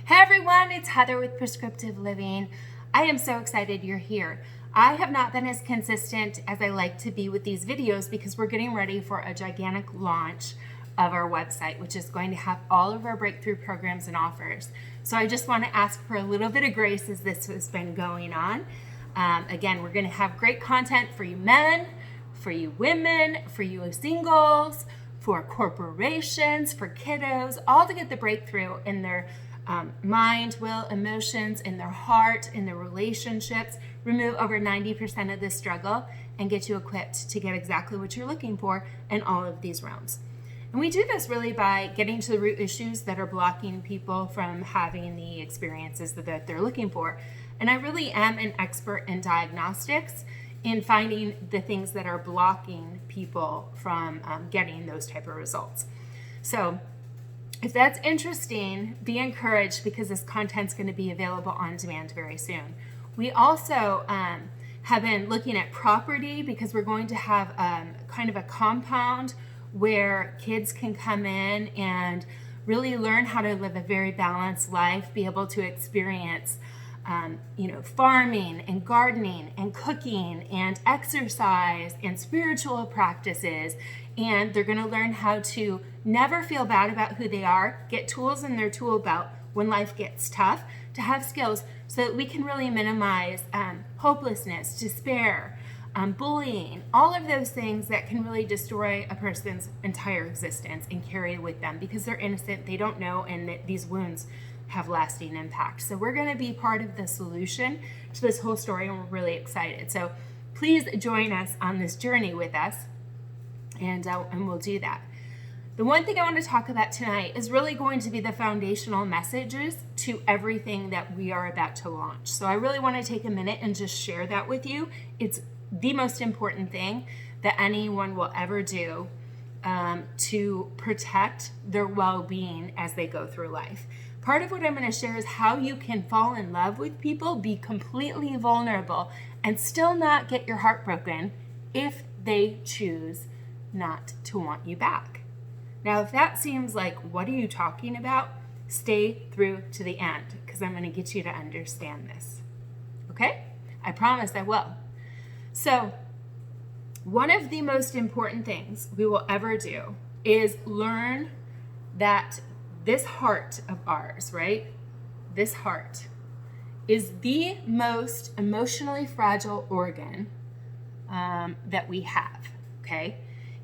Hey everyone, it's Heather with Prescriptive Living. I am so excited you're here. I have not been as consistent as I like to be with these videos because we're getting ready for a gigantic launch of our website, which is going to have all of our breakthrough programs and offers. So I just want to ask for a little bit of grace as this has been going on. Again, we're going to have great content for you men, for you women, for you singles, for corporations, for kiddos, all to get the breakthrough in their mind, will, emotions, in their heart, in their relationships, remove over 90% of the struggle, and get you equipped to get exactly what you're looking for in all of these realms. And we do this really by getting to the root issues that are blocking people from having the experiences that they're looking for. And I really am an expert in diagnostics, in finding the things that are blocking people from getting those type of results. So if that's interesting, be encouraged because this content's going to be available on demand very soon. We also have been looking at property because we're going to have kind of a compound where kids can come in and really learn how to live a very balanced life, be able to experience farming and gardening and cooking and exercise and spiritual practices. And they're going to learn how to never feel bad about who they are, get tools in their tool belt when life gets tough, to have skills so that we can really minimize hopelessness, despair, bullying, all of those things that can really destroy a person's entire existence and carry it with them because they're innocent, they don't know, and that these wounds have lasting impact. So we're going to be part of the solution to this whole story, and we're really excited. So please join us on this journey with us, and we'll do that. The one thing I want to talk about tonight is really going to be the foundational messages to everything that we are about to launch. So I really want to take a minute and just share that with you. It's the most important thing that anyone will ever do to protect their well-being as they go through life. Part of what I'm going to share is how you can fall in love with people, be completely vulnerable, and still not get your heart broken if they choose not to want you back. Now, if that seems like, what are you talking about? Stay through to the end because I'm going to get you to understand this. Okay? I promise I will. So, one of the most important things we will ever do is learn that this heart of ours, right? This heart is the most emotionally fragile organ that we have, okay?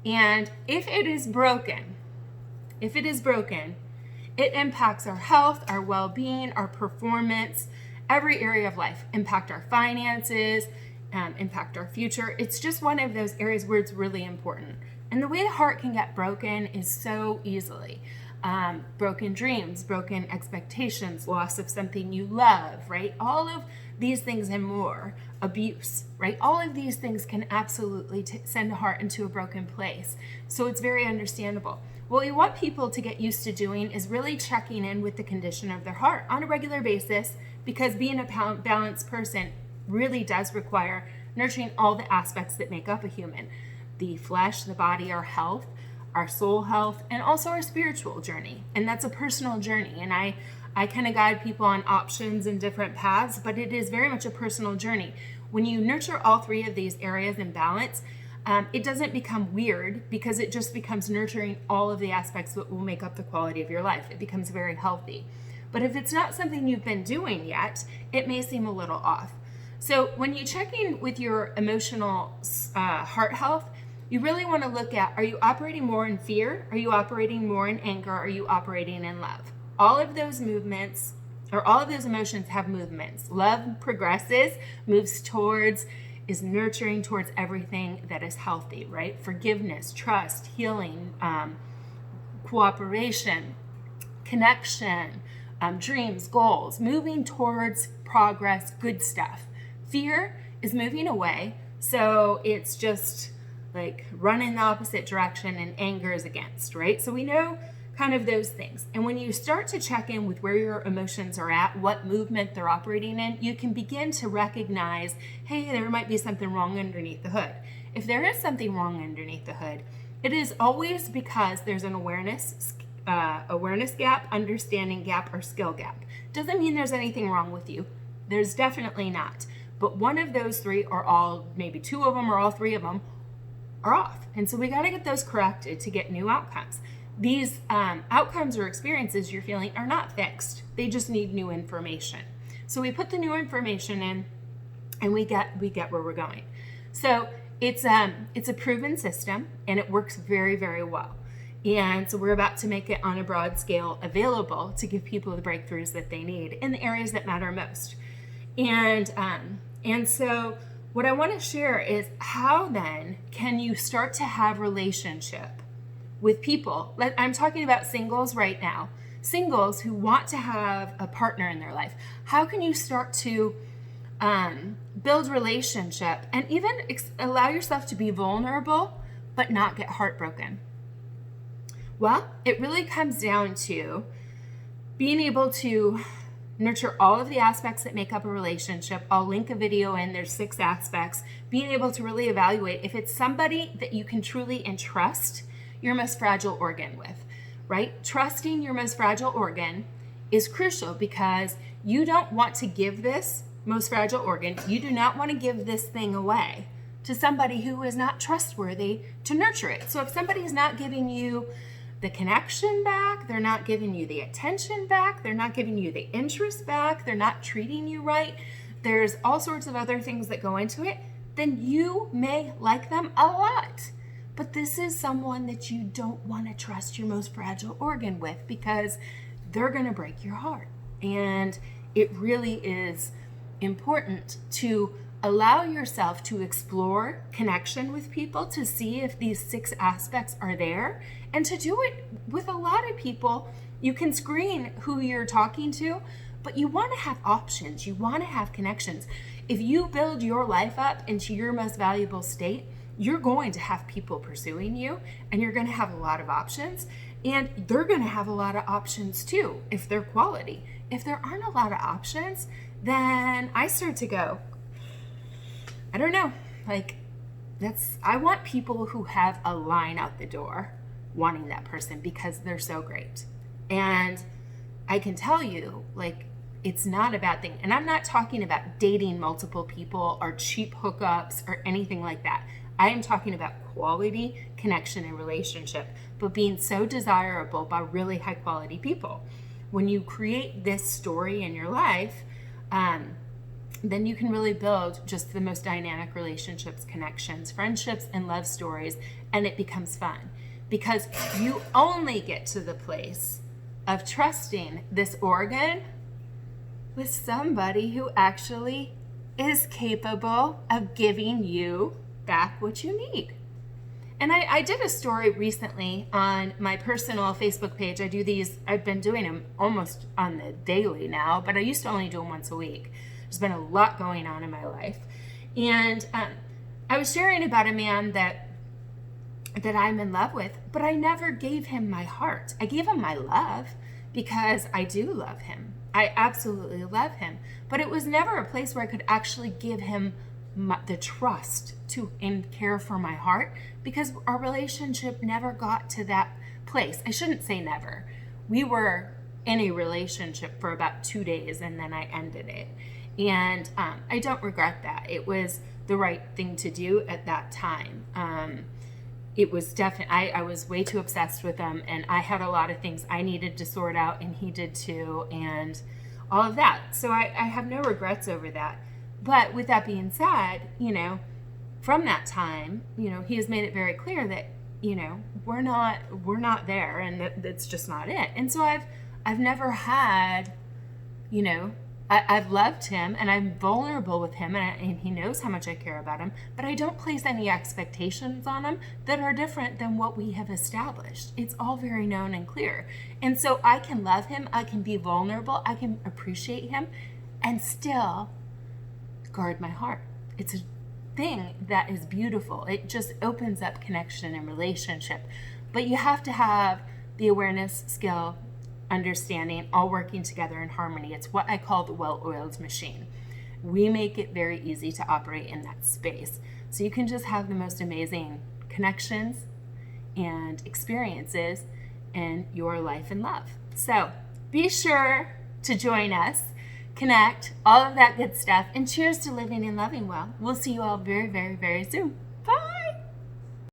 And if it is broken, it impacts our health, our well-being, our performance, every area of life, impact our finances, impact our future. It's just one of those areas where it's really important. And the way the heart can get broken is so easily. Broken dreams, broken expectations, loss of something you love, right? All of these things and more, abuse, right? All of these things can absolutely send a heart into a broken place. So it's very understandable. What we want people to get used to doing is really checking in with the condition of their heart on a regular basis, because being a balanced person really does require nurturing all the aspects that make up a human. The flesh, the body, our health, our soul health, and also our spiritual journey. And that's a personal journey. And I kind of guide people on options and different paths, but it is very much a personal journey. When you nurture all three of these areas in balance, it doesn't become weird because it just becomes nurturing all of the aspects that will make up the quality of your life. It becomes very healthy. But if it's not something you've been doing yet, it may seem a little off. So when you check in with your emotional heart health, you really want to look at, are you operating more in fear? Are you operating more in anger? Are you operating in love? All of those movements, or all of those emotions have movements. Love progresses, moves towards, is nurturing towards everything that is healthy, right? Forgiveness, trust, healing, cooperation, connection, dreams, goals, moving towards progress, good stuff. Fear is moving away, so it's just like run in the opposite direction, and anger is against, right? So we know kind of those things. And when you start to check in with where your emotions are at, what movement they're operating in, you can begin to recognize, hey, there might be something wrong underneath the hood. If there is something wrong underneath the hood, it is always because there's an awareness awareness gap, understanding gap, or skill gap. Doesn't mean there's anything wrong with you. There's definitely not. But one of those three, or all, maybe two of them, or all three of them, are off. And so we got to get those corrected to get new outcomes. These outcomes or experiences you're feeling are not fixed. They just need new information. So we put the new information in, and we get where we're going. So it's a proven system, and it works very, very well. And so we're about to make it on a broad scale available to give people the breakthroughs that they need in the areas that matter most. And so what I want to share is how then can you start to have relationship with people. I'm talking about singles right now. Singles who want to have a partner in their life. How can you start to build relationship and even allow yourself to be vulnerable but not get heartbroken? Well, it really comes down to being able to nurture all of the aspects that make up a relationship. I'll link a video in, there's 6 aspects. Being able to really evaluate if it's somebody that you can truly entrust your most fragile organ with, right? Trusting your most fragile organ is crucial because you don't want to give this most fragile organ, you do not want to give this thing away to somebody who is not trustworthy to nurture it. So if somebody is not giving you the connection back, they're not giving you the attention back, they're not giving you the interest back, they're not treating you right, there's all sorts of other things that go into it, then you may like them a lot. But this is someone that you don't want to trust your most fragile organ with because they're going to break your heart. And it really is important to allow yourself to explore connection with people to see if these 6 aspects are there. And to do it with a lot of people, you can screen who you're talking to, but you want to have options. You want to have connections. If you build your life up into your most valuable state, you're going to have people pursuing you, and you're going to have a lot of options, and they're going to have a lot of options too if they're quality. If there aren't a lot of options, then I start to go, I don't know, I want people who have a line out the door wanting that person because they're so great. And I can tell you, it's not a bad thing. And I'm not talking about dating multiple people or cheap hookups or anything like that. I am talking about quality connection and relationship, but being so desirable by really high quality people. When you create this story in your life, then you can really build just the most dynamic relationships, connections, friendships, and love stories, and it becomes fun because you only get to the place of trusting this organ with somebody who actually is capable of giving you back what you need. And I did a story recently on my personal Facebook page. I do these, I've been doing them almost on the daily now, but I used to only do them once a week. There's been a lot going on in my life. And I was sharing about a man that I'm in love with, but I never gave him my heart. I gave him my love because I do love him. I absolutely love him. But it was never a place where I could actually give him the trust to and care for my heart because our relationship never got to that place. I shouldn't say never. We were in a relationship for about 2 days and then I ended it. And I don't regret that. It was the right thing to do at that time. It was definitely, I was way too obsessed with him and I had a lot of things I needed to sort out and he did too and all of that. So I have no regrets over that. But with that being said, from that time, he has made it very clear that, we're not there and that's just not it. And so I've never had, I've loved him and I'm vulnerable with him and he knows how much I care about him, but I don't place any expectations on him that are different than what we have established. It's all very known and clear. And so I can love him, I can be vulnerable, I can appreciate him and still guard my heart. It's a thing that is beautiful. It just opens up connection and relationship. But you have to have the awareness, skill, understanding, all working together in harmony. It's what I call the well-oiled machine. We make it very easy to operate in that space. So you can just have the most amazing connections and experiences in your life and love. So be sure to join us, connect, all of that good stuff, and cheers to living and loving well. We'll see you all very, very, very soon.